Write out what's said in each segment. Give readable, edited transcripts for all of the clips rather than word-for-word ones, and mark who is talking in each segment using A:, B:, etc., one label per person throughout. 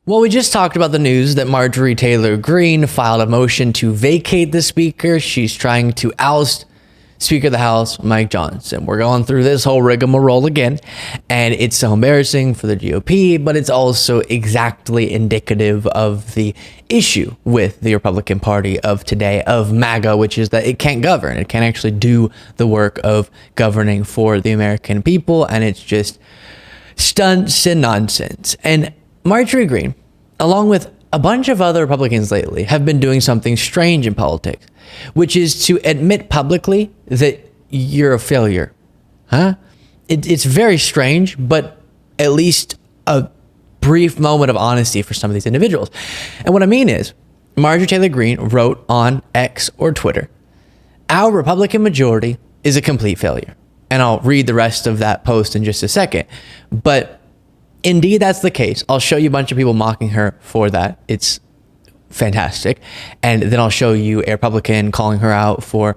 A: Well, we just talked about the news that Marjorie Taylor Greene filed a motion to vacate the speaker. She's trying to oust Speaker of the House, Mike Johnson. We're going through this whole rigmarole again, and it's so embarrassing for the GOP, but it's also exactly indicative of the issue with the Republican Party of today, of MAGA, which is that it can't govern. It can't actually do the work of governing for the American people, and it's just stunts and nonsense. And Marjorie Greene, along with a bunch of other Republicans lately, have been doing something strange in politics, which is to admit publicly that you're a failure. It's very strange, but at least a brief moment of honesty for some of these individuals. And what I mean is, Marjorie Taylor Greene wrote on X or Twitter, "Our Republican majority is a complete failure." And I'll read the rest of that post in just a second. But indeed, that's the case. I'll show you a bunch of people mocking her for that. It's fantastic. And then I'll show you a Republican calling her out for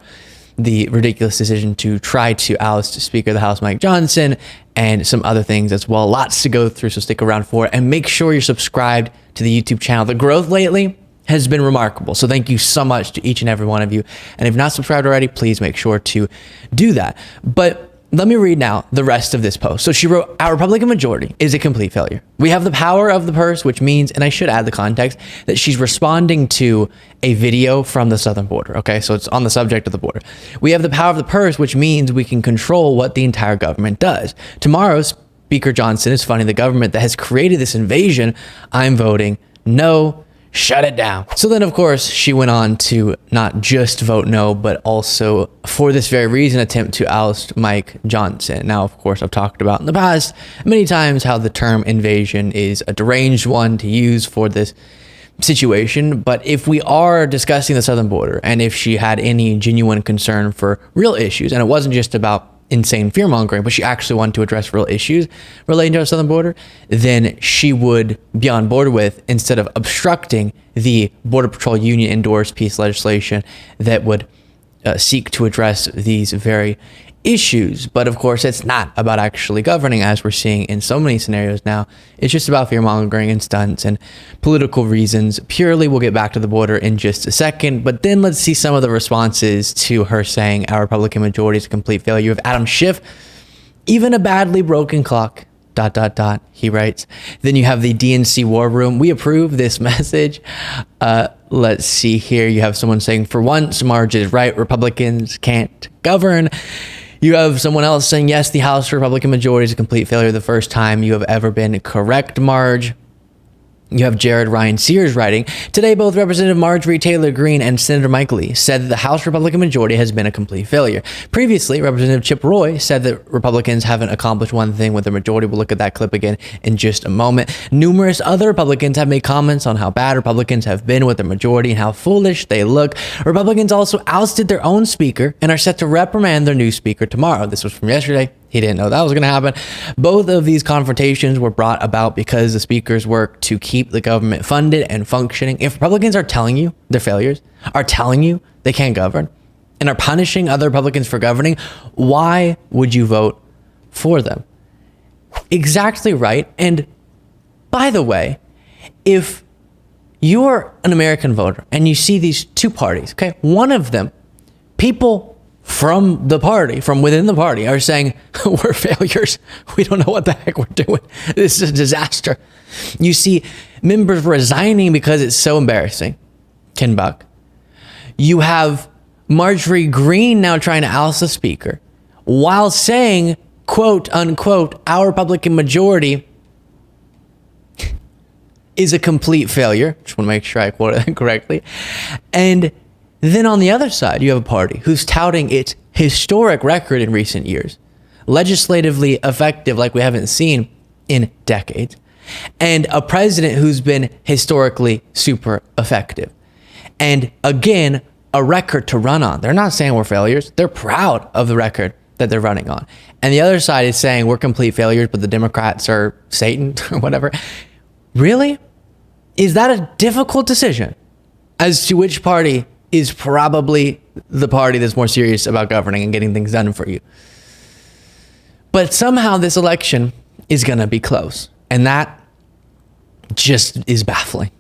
A: the ridiculous decision to try to oust Speaker of the House, Mike Johnson, and some other things as well. Lots to go through, so stick around for it. And make sure you're subscribed to the YouTube channel. The growth lately has been remarkable. So thank you so much to each and every one of you. And if not subscribed already, please make sure to do that. But let me read now the rest of this post. So she wrote, "Our Republican majority is a complete failure. We have the power of the purse," which means, and I should add the context, that she's responding to a video from the southern border. Okay, so it's on the subject of the border. "We have the power of the purse, which means we can control what the entire government does. Tomorrow, Speaker Johnson is funding the government that has created this invasion. I'm voting no. Shut it down." So then, of course, she went on to not just vote no, but also, for this very reason, attempt to oust Mike Johnson. Now, of course, I've talked about in the past many times how the term invasion is a deranged one to use for this situation. But if we are discussing the southern border, and if she had any genuine concern for real issues, and it wasn't just about insane fear mongering, but she actually wanted to address real issues relating to our southern border, then she would be on board with, instead of obstructing the Border Patrol Union endorsed piece legislation that would seek to address these very issues. But of course, it's not about actually governing, as we're seeing in so many scenarios now. It's just about fear mongering and stunts and political reasons purely. We'll get back to the border in just a second, but then let's see some of the responses to her saying our Republican majority is a complete failure. You have Adam Schiff, "Even a badly broken clock, ... he writes. Then you have the DNC War Room, "We approve this message." Let's see here. You have someone saying, "For once, Marge is right. Republicans can't govern." You have someone else saying, "Yes, the House Republican majority is a complete failure. The first time you have ever been correct, Marge." You have Jared Ryan Sears writing, "Today, both Representative Marjorie Taylor Greene and Senator Mike Lee said that the House Republican majority has been a complete failure. Previously, Representative Chip Roy said that Republicans haven't accomplished one thing with the majority." We'll look at that clip again in just a moment. Numerous other Republicans have made comments on how bad Republicans have been with the majority and how foolish they look. Republicans also ousted their own speaker and are set to reprimand their new speaker tomorrow. This was from yesterday. He didn't know that was going to happen. Both of these confrontations were brought about because the speakers work to keep the government funded and functioning. If Republicans are telling you they're failures, are telling you they can't govern, and are punishing other Republicans for governing, why would you vote for them? Exactly right. And by the way, if you're an American voter and you see these two parties, okay, one of them, people from the party, from within the party, are saying, "We're failures. We don't know what the heck we're doing. This is a disaster." You see members resigning because it's so embarrassing. Ken Buck. You have Marjorie Greene now trying to oust the speaker while saying, quote unquote, "Our Republican majority is a complete failure." Just want to make sure I quoted that correctly. And then on the other side, you have a party who's touting its historic record in recent years, legislatively effective like we haven't seen in decades, and a president who's been historically super effective. And again, a record to run on. They're not saying we're failures. They're proud of the record that they're running on. And the other side is saying we're complete failures, but the Democrats are Satan or whatever. Really? Is that a difficult decision as to which party is probably the party that's more serious about governing and getting things done for you? But somehow this election is going to be close. And that just is baffling.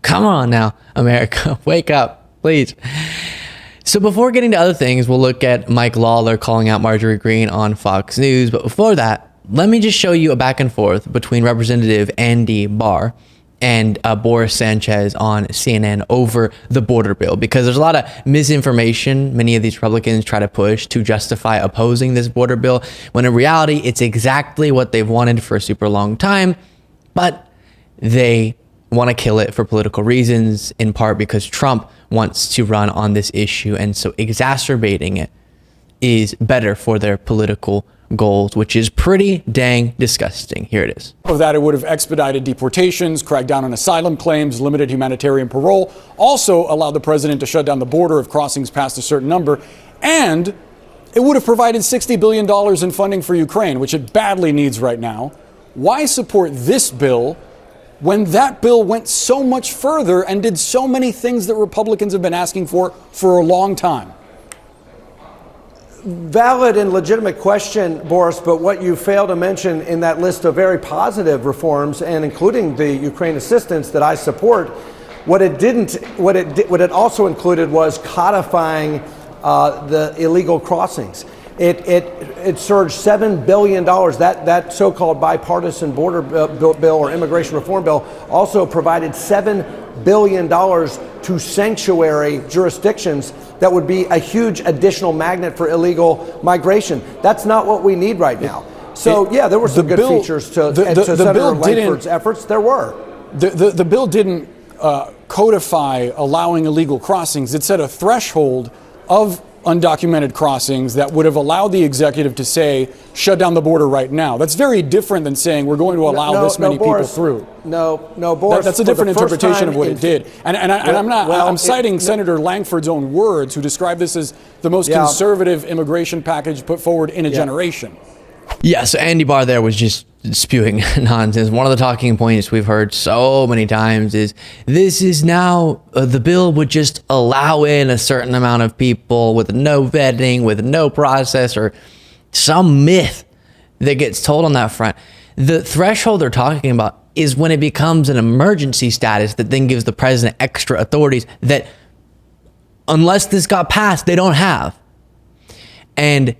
A: Come on now, America, wake up, please. So before getting to other things, we'll look at Mike Lawler calling out Marjorie Greene on Fox News. But before that, let me just show you a back and forth between Representative Andy Barr and Boris Sanchez on CNN over the border bill, because there's a lot of misinformation many of these Republicans try to push to justify opposing this border bill, when in reality, it's exactly what they've wanted for a super long time, but they want to kill it for political reasons, in part because Trump wants to run on this issue, and so exacerbating it is better for their political goals, which is pretty dang disgusting. Here it is.
B: Of that, it would have expedited deportations, cracked down on asylum claims, limited humanitarian parole, also allowed the president to shut down the border if crossings passed a certain number, and it would have provided $60 billion in funding for Ukraine, which it badly needs right now. Why support this bill when that bill went so much further and did so many things that Republicans have been asking for a long time?
C: Valid and legitimate question, Boris, but what you fail to mention in that list of very positive reforms, and including the Ukraine assistance that I support, what it also included was codifying the illegal crossings. It surged $7 billion. That so-called bipartisan border bill or immigration reform bill also provided $7 billion to sanctuary jurisdictions that would be a huge additional magnet for illegal migration. That's not what we need right now. So, yeah, there were some good features to Senator Langford's efforts. There were.
B: The bill didn't codify allowing illegal crossings. It set a threshold of undocumented crossings that would have allowed the executive to say, shut down the border right now. That's very different than saying we're going to allow this many people through.
C: No, Boris.
B: That's a different interpretation of what it did. And I'm citing Senator Langford's own words, who described this as the most conservative immigration package put forward in a generation.
A: Yeah, so Andy Barr there was just spewing nonsense. One of the talking points we've heard so many times is this is now the bill would just allow in a certain amount of people with no vetting, with no process, or some myth that gets told on that front. The threshold they're talking about is when it becomes an emergency status that then gives the president extra authorities that, unless this got passed, they don't have. And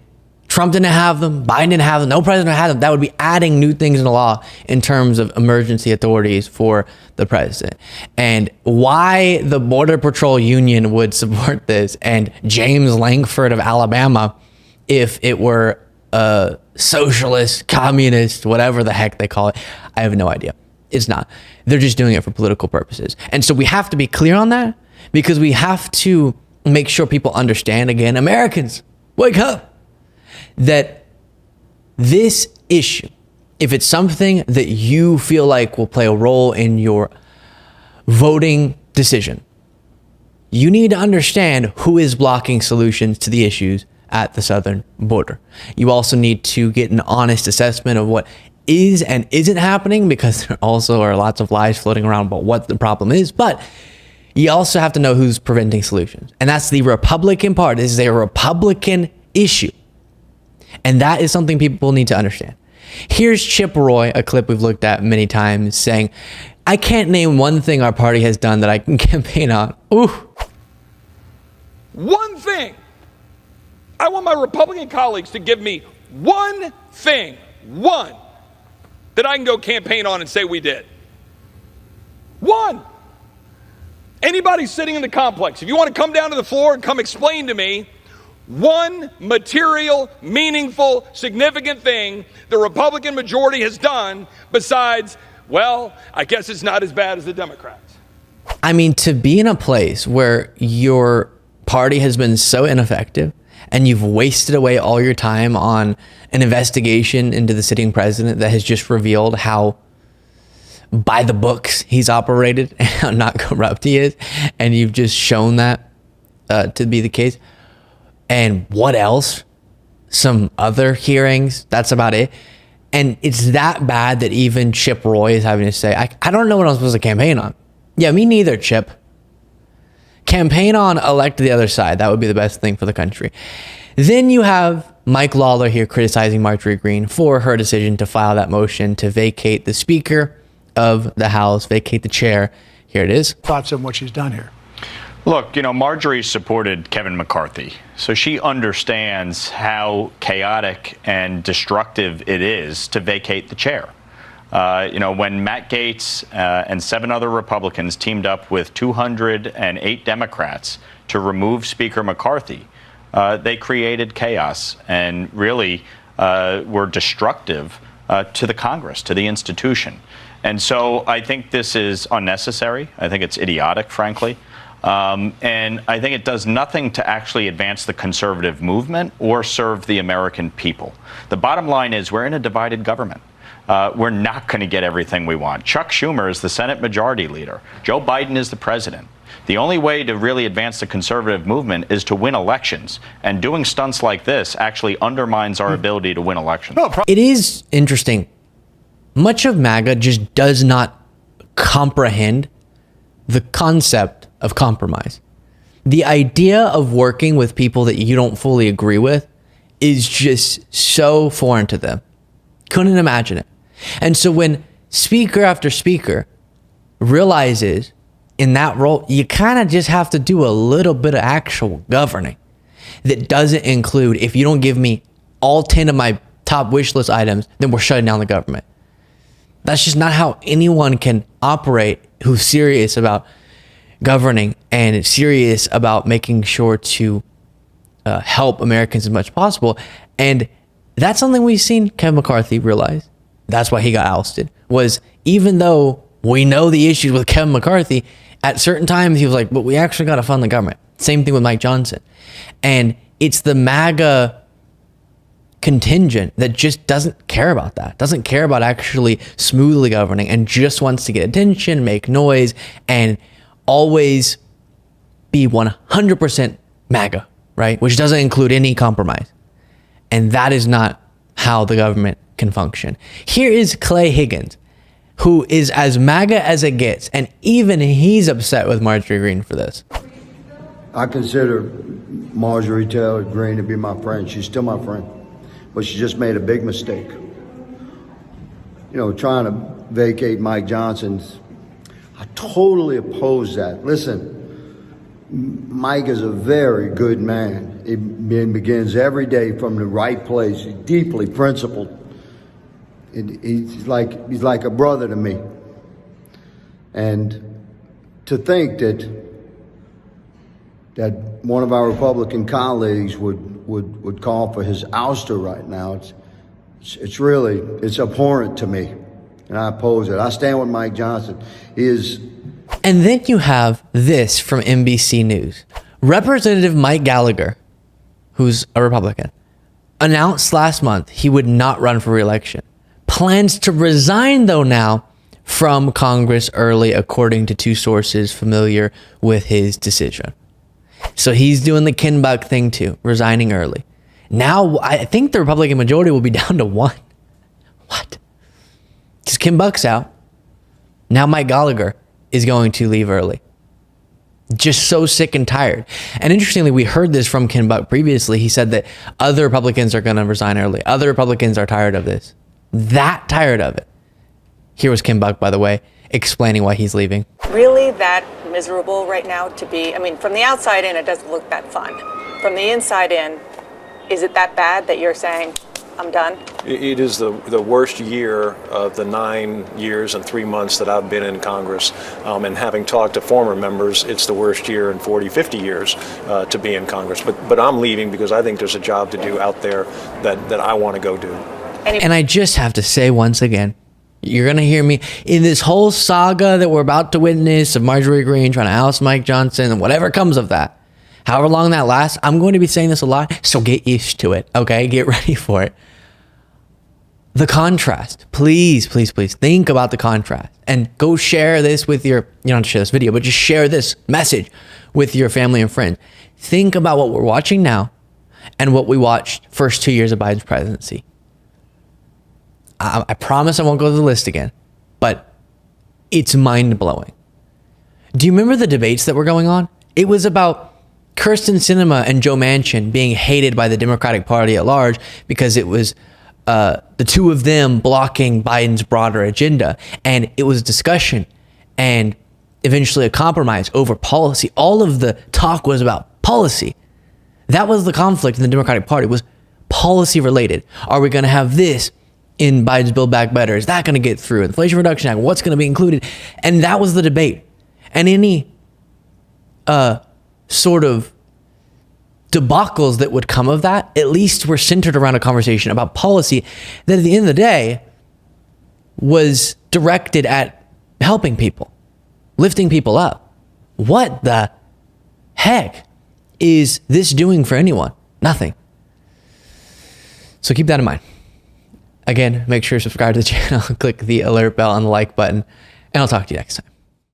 A: Trump didn't have them, Biden didn't have them, no president had them. That would be adding new things in the law in terms of emergency authorities for the president. And why the Border Patrol Union would support this, and James Langford of Alabama, if it were a socialist, communist, whatever the heck they call it, I have no idea. It's not. They're just doing it for political purposes. And so we have to be clear on that, because we have to make sure people understand, again, Americans, wake up, that this issue, if it's something that you feel like will play a role in your voting decision, you need to understand who is blocking solutions to the issues at the southern border. You also need to get an honest assessment of what is and isn't happening, because there also are lots of lies floating around about what the problem is. But you also have to know who's preventing solutions. And that's the Republican part. This is a Republican issue. And that is something people need to understand. Here's Chip Roy, a clip we've looked at many times, saying, I can't name one thing our party has done that I can campaign on. Ooh.
D: One thing. I want my Republican colleagues to give me one thing, one, that I can go campaign on and say we did. One. Anybody sitting in the complex, if you want to come down to the floor and come explain to me one material, meaningful, significant thing the Republican majority has done besides, well, I guess it's not as bad as the Democrats.
A: I mean, to be in a place where your party has been so ineffective and you've wasted away all your time on an investigation into the sitting president that has just revealed how by the books he's operated and how not corrupt he is, and you've just shown that to be the case. And what else? Some other hearings. That's about it. And it's that bad that even Chip Roy is having to say, I don't know what I'm supposed to campaign on. Yeah, me neither, Chip. Campaign on elect the other side. That would be the best thing for the country. Then you have Mike Lawler here criticizing Marjorie Greene for her decision to file that motion to vacate the speaker. of the House, vacate the chair. Here it is.
E: Thoughts on what she's done here?
F: Look, Marjorie supported Kevin McCarthy, so she understands how chaotic and destructive it is to vacate the chair. When Matt Gaetz and 7 other Republicans teamed up with 208 Democrats to remove Speaker McCarthy, they created chaos and really were destructive to the Congress, to the institution. And so I think this is unnecessary. I think it's idiotic, frankly. And I think it does nothing to actually advance the conservative movement or serve the American people. The bottom line is we're in a divided government. We're not going to get everything we want. Chuck Schumer is the Senate Majority Leader. Joe Biden is the president. The only way to really advance the conservative movement is to win elections. And doing stunts like this actually undermines our ability to win elections.
A: It is interesting. Much of MAGA just does not comprehend the concept of compromise. The idea of working with people that you don't fully agree with is just so foreign to them. Couldn't imagine it. And so when speaker after speaker realizes in that role, you kind of just have to do a little bit of actual governing that doesn't include, if you don't give me all 10 of my top wish list items, then we're shutting down the government. That's just not how anyone can operate who's serious about governing and serious about making sure to help Americans as much as possible. And that's something we've seen Kevin McCarthy realize. That's why he got ousted, was even though we know the issues with Kevin McCarthy, at certain times he was like, but we actually got to fund the government. Same thing with Mike Johnson. And it's the MAGA contingent that just doesn't care about that, doesn't care about actually smoothly governing, and just wants to get attention, make noise, and always be 100% MAGA, right? Which doesn't include any compromise. And that is not how the government can function. Here is Clay Higgins, who is as MAGA as it gets, and even he's upset with Marjorie Greene for this.
G: I consider Marjorie Taylor Greene to be my friend. She's still my friend, but she just made a big mistake. Trying to vacate Mike Johnson's, I totally oppose that. Listen, Mike is a very good man. He begins every day from the right place. He's deeply principled. He's like a brother to me. And to think that one of our Republican colleagues would call for his ouster right now, it's abhorrent to me, and I oppose it. I stand with Mike Johnson. He is.
A: And then you have this from NBC News. Representative Mike Gallagher, who's a Republican, announced last month he would not run for re-election. Plans to resign, though, now from Congress early, according to 2 sources familiar with his decision. So he's doing the Ken Buck thing too, resigning early. Now, I think the Republican majority will be down to 1. What? Because Ken Buck's out. Now Mike Gallagher is going to leave early. Just so sick and tired. And interestingly, we heard this from Ken Buck previously. He said that other Republicans are going to resign early. Other Republicans are tired of this. That tired of it. Here was Ken Buck, by the way, explaining why he's leaving.
H: Really that miserable right now to be, from the outside in, it doesn't look that fun. From the inside in, is it that bad that you're saying, I'm done?
I: It is the worst year of the 9 years and 3 months that I've been in Congress. And having talked to former members, it's the worst year in 40, 50 years to be in Congress. But I'm leaving because I think there's a job to do out there that I want to go do.
A: And I just have to say once again, you're going to hear me in this whole saga that we're about to witness of Marjorie Greene trying to oust Mike Johnson and whatever comes of that. However long that lasts, I'm going to be saying this a lot, so get used to it, okay? Get ready for it. The contrast. Please, please, please think about the contrast and go share this with your, you don't have to share this video, but just share this message with your family and friends. Think about what we're watching now and what we watched first 2 years of Biden's presidency. I promise I won't go to the list again, but it's mind-blowing. Do you remember the debates that were going on? It was about Kyrsten Sinema and Joe Manchin being hated by the Democratic Party at large because it was the two of them blocking Biden's broader agenda. And it was discussion and eventually a compromise over policy. All of the talk was about policy. That was the conflict in the Democratic Party, was policy related. Are we going to have this in Biden's Build Back Better? Is that going to get through? Inflation Reduction Act, what's going to be included? And that was the debate. And any sort of debacles that would come of that, at least were centered around a conversation about policy that at the end of the day was directed at helping people, lifting people up. What the heck is this doing for anyone? Nothing. So keep that in mind. Again, make sure to subscribe to the channel, click the alert bell and the like button, and I'll talk to you next time.